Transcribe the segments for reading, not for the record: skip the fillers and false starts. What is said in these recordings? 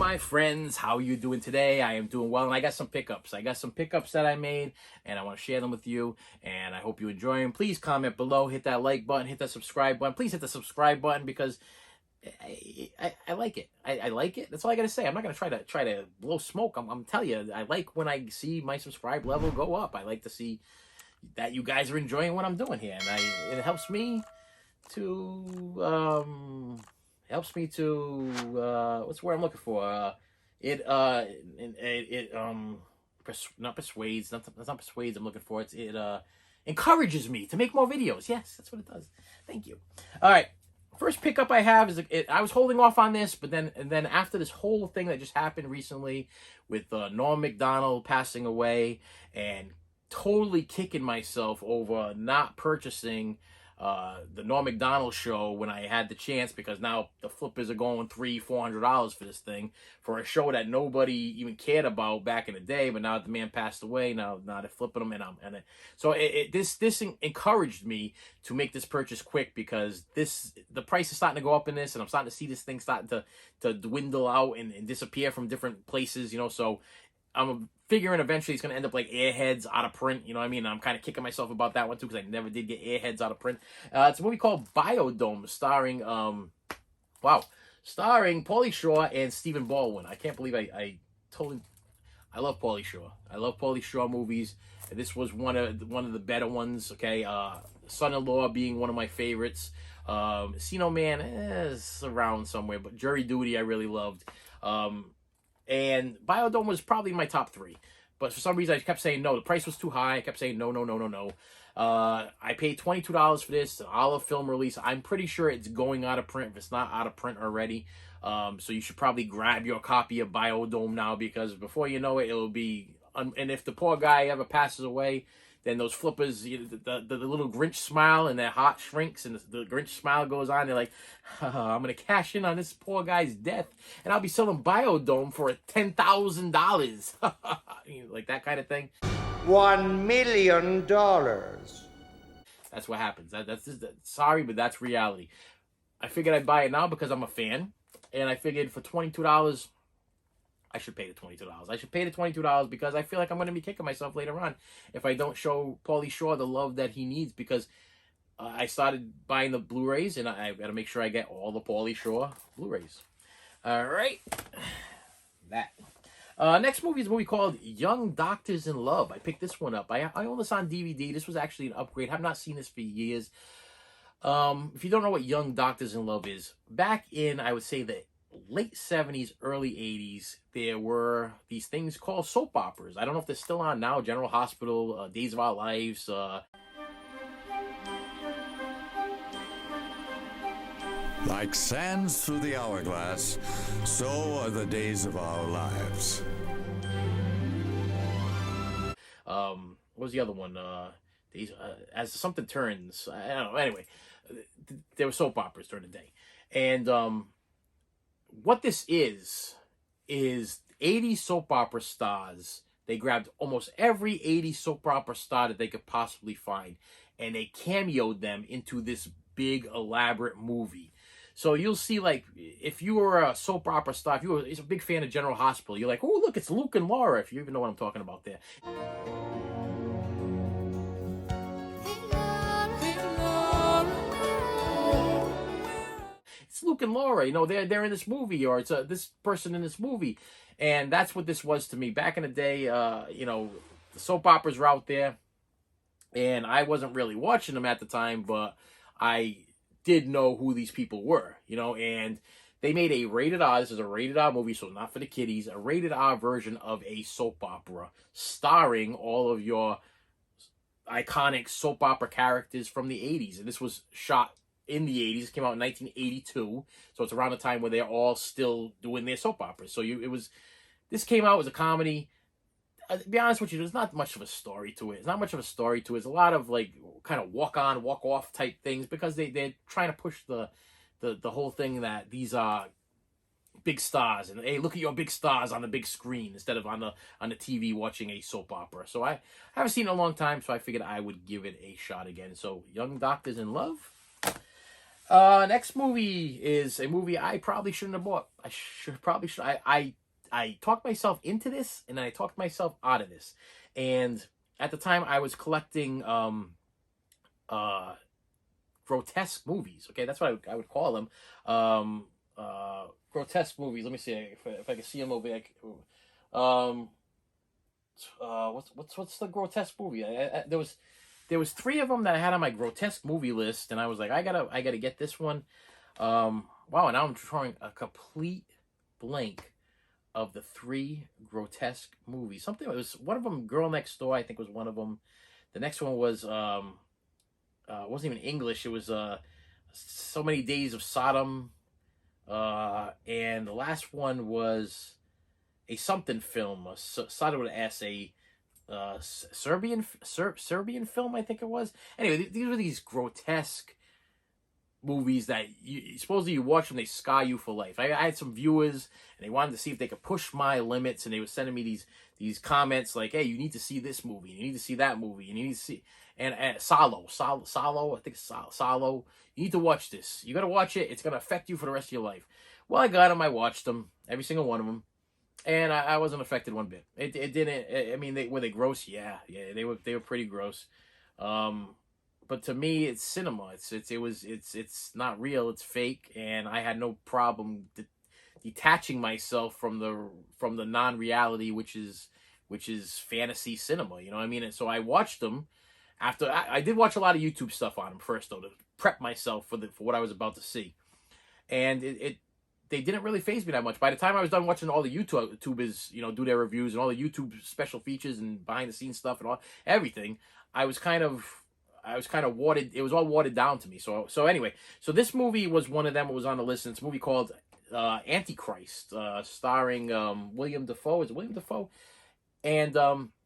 my friends, how you doing today? I am doing well, and I got some pickups. That I made, and I want to share them with you, and I hope you enjoy them. Please comment below, hit that like button, hit that subscribe button. Please hit the subscribe button because I like it. I like it. That's all I gotta say. I'm not gonna try to blow smoke. I'm telling you, I like when I see my subscribe level go up. I like to see that you guys are enjoying what I'm doing here, and it helps me to what's the word I'm looking for? Not persuades. That's not persuades. I'm looking for it encourages me to make more videos. Yes, that's what it does. Thank you. All right. First pickup I have is I was holding off on this, but then after this whole thing that just happened recently with Norm Macdonald passing away and totally kicking myself over not purchasing the Norm Macdonald show when I had the chance, because now the flippers are going $300-$400 for this thing, for a show that nobody even cared about back in the day. But now that the man passed away, now they're flipping them, so this encouraged me to make this purchase quick, because the price is starting to go up in this, and I'm starting to see this thing starting to dwindle out and disappear from different places, so I'm figuring eventually it's going to end up like Airheads out of print, you know what I mean? I'm kind of kicking myself about that one too, because I never did get Airheads out of print. It's a movie called Biodome, starring Pauly Shore and Stephen Baldwin. I can't believe I love Pauly Shore. I love Pauly Shore movies. This was one of the better ones, okay? Son-in-Law being one of my favorites. Casino Man is around somewhere, but Jury Duty I really loved. And Biodome was probably my top 3. But for some reason, I kept saying no. The price was too high. I kept saying no. I paid $22 for this, an olive film release. I'm pretty sure it's going out of print if it's not out of print already. So you should probably grab your copy of Biodome now, because before you know it, it'll be... and if the poor guy ever passes away, then those flippers, the little Grinch smile, and their heart shrinks, and the Grinch smile goes on. They're like, I'm going to cash in on this poor guy's death, and I'll be selling Biodome for $10,000. Like that kind of thing. $1 million. That's what happens. Sorry, but that's reality. I figured I'd buy it now because I'm a fan, and I figured for $22... I should pay the $22. I should pay the $22 because I feel like I'm going to be kicking myself later on if I don't show Pauly Shore the love that he needs, because I started buying the Blu-rays, and I've got to make sure I get all the Pauly Shore Blu-rays. All right. Next movie is a movie called Young Doctors in Love. I picked this one up. I own this on DVD. This was actually an upgrade. I've not seen this for years. If you don't know what Young Doctors in Love is, back in, I would say, the late 70s, early 80s, there were these things called soap operas. I don't know if they're still on now. General Hospital, Days of Our Lives. Like sands through the hourglass, so are the days of our lives. What was the other one? As Something Turns. I don't know. Anyway, there were soap operas during the day. And what this is 80s soap opera stars. They grabbed almost every 80s soap opera star that they could possibly find, and they cameoed them into this big, elaborate movie. So you'll see, like, if you were a soap opera star, if you were a big fan of General Hospital, you're like, oh, look, it's Luke and Laura, if you even know what I'm talking about there. It's Luke and Laura, they're in this movie, or it's this person in this movie. And that's what this was to me. Back in the day, the soap operas were out there, and I wasn't really watching them at the time, but I did know who these people were, and they made a rated R, this is a rated R movie, so not for the kiddies, a rated R version of a soap opera, starring all of your iconic soap opera characters from the 80s. And this was shot in the 80s. It came out in 1982, so it's around the time where they're all still doing their soap operas. So this came out as a comedy. To be honest with you, there's not much of a story to it. It's a lot of like kind of walk on, walk off type things, because they're trying to push the whole thing that these are big stars, and hey, look at your big stars on the big screen instead of on the TV watching a soap opera. So I haven't seen it in a long time, so I figured I would give it a shot again. So Young Doctors in Love. Next movie is a movie I probably shouldn't have bought. I I talked myself into this, and then I talked myself out of this. And at the time, I was collecting grotesque movies. Okay, that's what I would call them. Grotesque movies. Let me see if I can see them over there. What's the grotesque movie? There was three of them that I had on my grotesque movie list, and I was like, I gotta get this one. Wow, now I'm drawing a complete blank of the three grotesque movies. Something, it was one of them, Girl Next Door, I think was one of them. The next one was it wasn't even English. It was So Many Days of Sodom, and the last one was a something film. Sodom with an S, Serbian film, I think it was. Anyway, these were these grotesque movies that supposedly you watch them, they scar you for life. I had some viewers, and they wanted to see if they could push my limits, and they were sending me these comments like, "Hey, you need to see this movie, you need to see that movie, and you need to see." And Salo, I think it's Salo. You need to watch this. You got to watch it. It's gonna affect you for the rest of your life. Well, I got them. I watched them, every single one of them, and I wasn't affected one bit. It didn't. I mean, were they gross? Yeah, they were pretty gross. But to me, it's cinema. It's not real. It's fake, and I had no problem detaching myself from the non-reality, which is fantasy cinema. You know what I mean? And so I watched them. After I did watch a lot of YouTube stuff on them first, though, to prep myself for what I was about to see, and they didn't really faze me that much. By the time I was done watching all the YouTubers, do their reviews and all the YouTube special features and behind the scenes stuff and everything, I was kind of watered. It was all watered down to me. So anyway, so this movie was one of them. It was on the list. And it's a movie called Antichrist, starring William Dafoe. Is it William Dafoe? And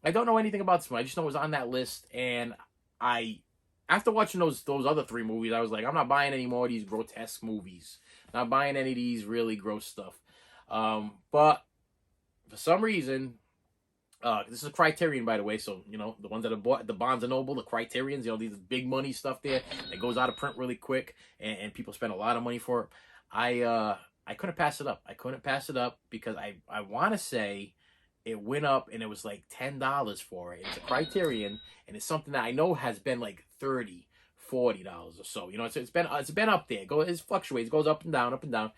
I don't know anything about this one. I just know it was on that list. And after watching those other three movies, I was like, I'm not buying any more of these grotesque movies. Not buying any of these really gross stuff. But for some reason, this is a Criterion, by the way, so, the ones that have bought the Barnes & Noble, the Criterions, these big money stuff there, that goes out of print really quick, and people spend a lot of money for it. I couldn't pass it up. I couldn't pass it up because I want to say it went up, and it was like $10 for it. It's a Criterion, and it's something that I know has been like $30, $40 or so. It's been up there. It fluctuates, it goes up and down, up and down.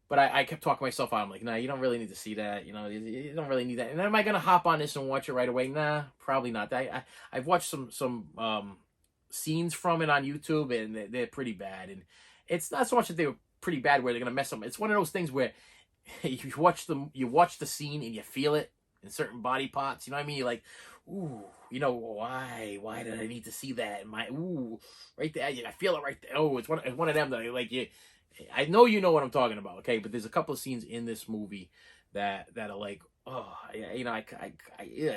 But I kept talking myself out. I'm like, nah, you don't really need to see that. You don't really need that. And then am I gonna hop on this and watch it right away? Nah, probably not. I've watched some scenes from it on YouTube, and they're pretty bad. And it's not so much that they were pretty bad where they're gonna mess up. It's one of those things where you watch the scene and you feel it in certain body parts. You know what I mean? You're like, ooh, why did I need to see that? Right there, I feel it right there. Oh, it's one of them that I know you know what I'm talking about, okay? But there's a couple of scenes in this movie that are like, oh, I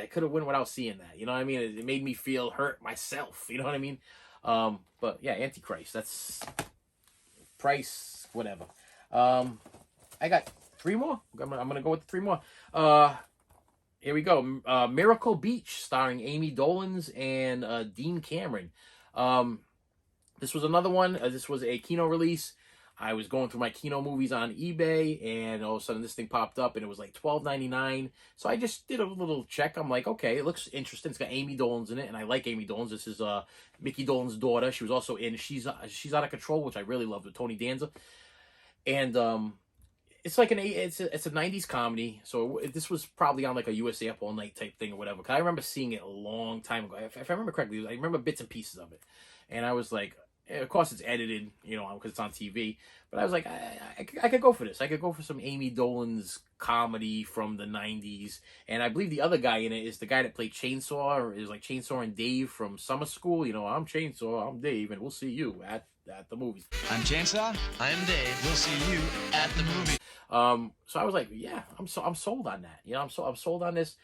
could have went without seeing that. You know what I mean? It made me feel hurt myself. You know what I mean? But yeah, Antichrist. That's price, whatever. I got three more. I'm gonna go with three more. Here we go. Miracle Beach, starring Amy Dolenz and Dean Cameron. This was another one. This was a Kino release. I was going through my Kino movies on eBay, and all of a sudden this thing popped up, and it was like $12.99. So I just did a little check. I'm like, okay, it looks interesting. It's got Amy Dolenz in it, and I like Amy Dolenz. This is Mickey Dolenz's daughter. She was also in She's Out of Control, which I really love, with Tony Danza. And it's like it's a 90s comedy. So this was probably on like a USA Up All Night type thing or whatever. Cause I remember seeing it a long time ago. If I remember correctly, I remember bits and pieces of it, and I was like, of course it's edited, because it's on TV. But I was like, I could go for this. I could go for some Amy Dolenz comedy from the 90s. And I believe the other guy in it is the guy that played Chainsaw, or is like Chainsaw and Dave from Summer School. I'm Chainsaw, I'm Dave, and we'll see you at the movies. I'm Chainsaw, I'm Dave. We'll see you at the movies. So I was like, yeah, I'm sold on that. I'm sold on this.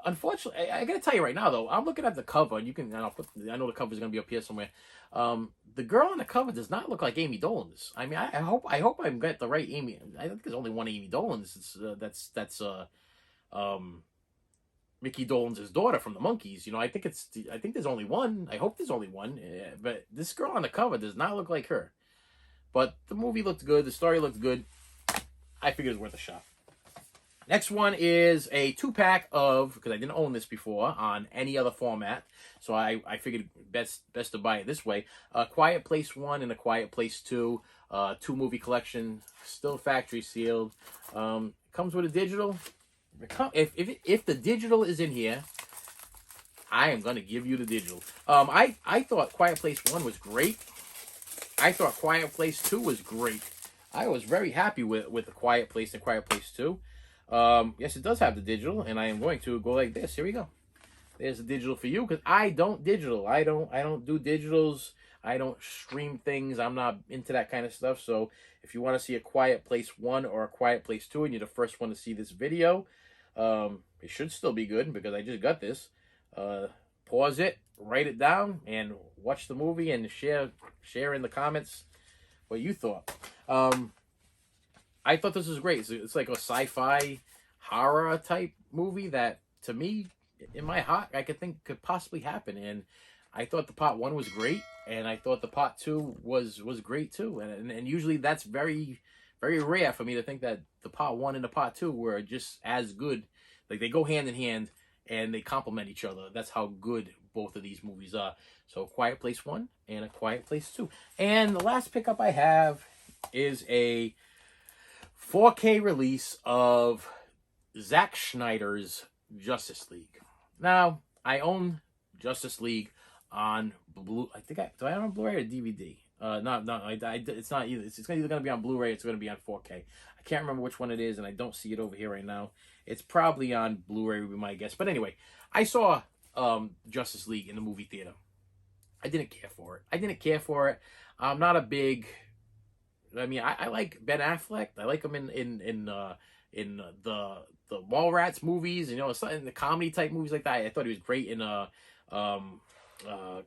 Unfortunately, I gotta tell you right now though, I'm looking at the cover, and I know the cover is gonna be up here somewhere. The girl on the cover does not look like Amy Dolenz. I mean, I hope I'm got the right Amy. I think there's only one Amy Dolenz. That's Mickey Dolenz' daughter from the Monkees. I think there's only one. I hope there's only one. But this girl on the cover does not look like her. But the movie looked good. The story looked good. I figured it was worth a shot. Next one is a 2-pack of, because I didn't own this before on any other format, so I figured best to buy it this way. A Quiet Place 1 and A Quiet Place 2, 2-movie collection, still factory sealed. Comes with a digital. If the digital is in here, I am going to give you the digital. I thought Quiet Place 1 was great. I thought Quiet Place 2 was great. I was very happy with The Quiet Place and Quiet Place 2. Yes, it does have the digital, and I am going to go like this. Here we go. There's the digital for you, because I don't digital. I don't do digitals. I don't stream things. I'm not into that kind of stuff. So if you want to see A Quiet Place 1 or A Quiet Place 2, and you're the first one to see this video, it should still be good because I just got this. Pause it, write it down, and watch the movie, and share in the comments what you thought. I thought this was great. It's like a sci-fi horror type movie that, to me, in my heart, I could think could possibly happen. And I thought the part 1 was great, and I thought the part 2 was great too. And usually that's very, very rare for me to think that the part 1 and the part 2 were just as good. Like, they go hand in hand and they complement each other. That's how good both of these movies are. So Quiet Place 1 and A Quiet Place 2. And the last pickup I have is a 4K release of Zack Snyder's Justice League. Now, I own Justice League on do I own Blu-ray or DVD? It's not either. It's either going to be on Blu-ray, it's going to be on 4K. I can't remember which one it is, and I don't see it over here right now. It's probably on Blu-ray, would be my guess. But anyway, I saw Justice League in the movie theater. I didn't care for it. I'm not a big... I mean, I like Ben Affleck. I like him in the Mallrats movies, in the comedy type movies like that. I thought he was great in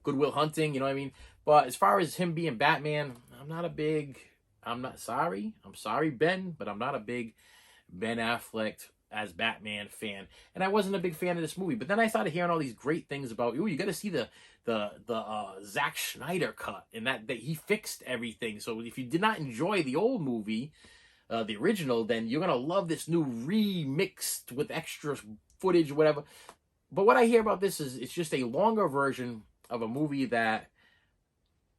Good Will Hunting. You know what I mean? But as far as him being Batman, I'm sorry, Ben, but I'm not a big Ben Affleck as Batman fan, and I wasn't a big fan of this movie. But then I started hearing all these great things about, you got to see the Zack Snyder cut, and that he fixed everything. So if you did not enjoy the old movie, the original, then you're gonna love this new remixed with extra footage, whatever. But what I hear about this is it's just a longer version of a movie that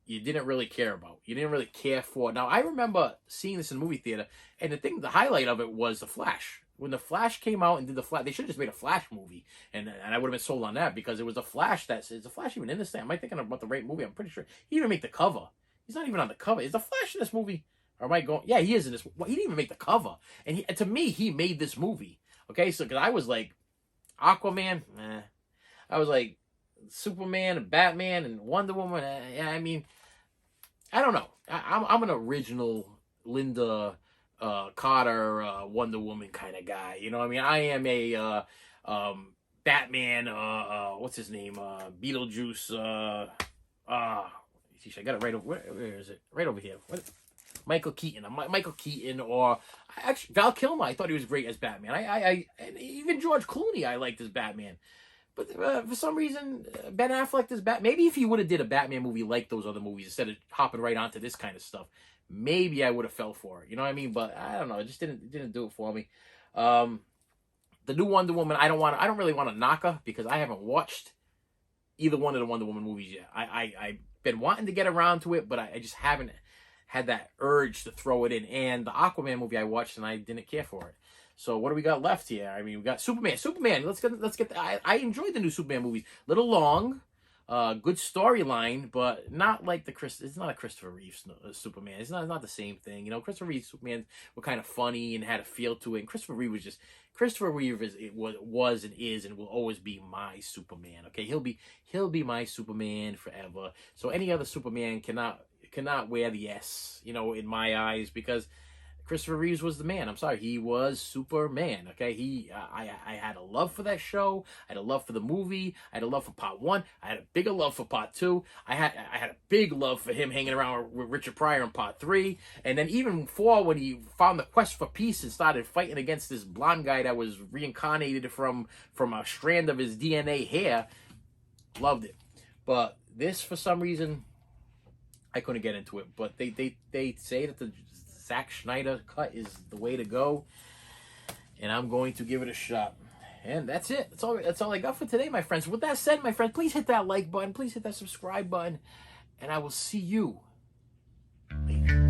you didn't really care about. You didn't really care for. Now, I remember seeing this in the movie theater, and the highlight of it was The Flash. When The Flash came out and did The Flash, they should have just made a Flash movie, and I would have been sold on that, because it was The Flash is The Flash even in this thing? Am I thinking about the right movie? I'm pretty sure he didn't make the cover. He's not even on the cover. Is The Flash in this movie? Or am I going? Yeah, he is in this. Well, he didn't even make the cover, and to me, he made this movie. Okay, so because I was like, Aquaman, I was like, Superman and Batman and Wonder Woman. Yeah, I mean, I don't know. I'm an original Linda Carter Wonder Woman kind of guy. You know what I mean? I am a Batman. What's his name? Beetlejuice. I got it right over. Where is it? Right over here. Michael Keaton. Michael Keaton, or actually Val Kilmer. I thought he was great as Batman. And even George Clooney I liked as Batman. But for some reason, Ben Affleck does Batman. Maybe if he would have did a Batman movie like those other movies instead of hopping right onto this kind of stuff, maybe I would have fell for it. You know what I mean? But I don't know. It just didn't do it for me. The new Wonder Woman, I don't really want to knock her, because I haven't watched either one of the Wonder Woman movies yet. I've been wanting to get around to it, but I just haven't had that urge to throw it in. And the Aquaman movie I watched, and I didn't care for it. So what do we got left here? I mean, we got Superman. Let's get. I enjoyed the new Superman movies. Little long, good storyline, but not like it's not a Christopher Reeve Superman. It's not the same thing. Christopher Reeve Superman were kind of funny and had a feel to it. And Christopher Reeve was and is and will always be my Superman. Okay, he'll be my Superman forever. So any other Superman cannot wear the S, in my eyes, because Christopher Reeves was the man. I'm sorry, he was Superman. Okay, I had a love for that show. I had a love for the movie. I had a love for part 1. I had a bigger love for part 2. I had a big love for him hanging around with Richard Pryor in part 3. And then even 4, when he found the quest for peace and started fighting against this blonde guy that was reincarnated from a strand of his DNA hair, loved it. But this, for some reason, I couldn't get into it. But they say that the Zack Snyder cut is the way to go. and I'm going to give it a shot. And that's it. That's all I got for today, my friends. With that said, my friends, please hit that like button. Please hit that subscribe button. And I will see you later.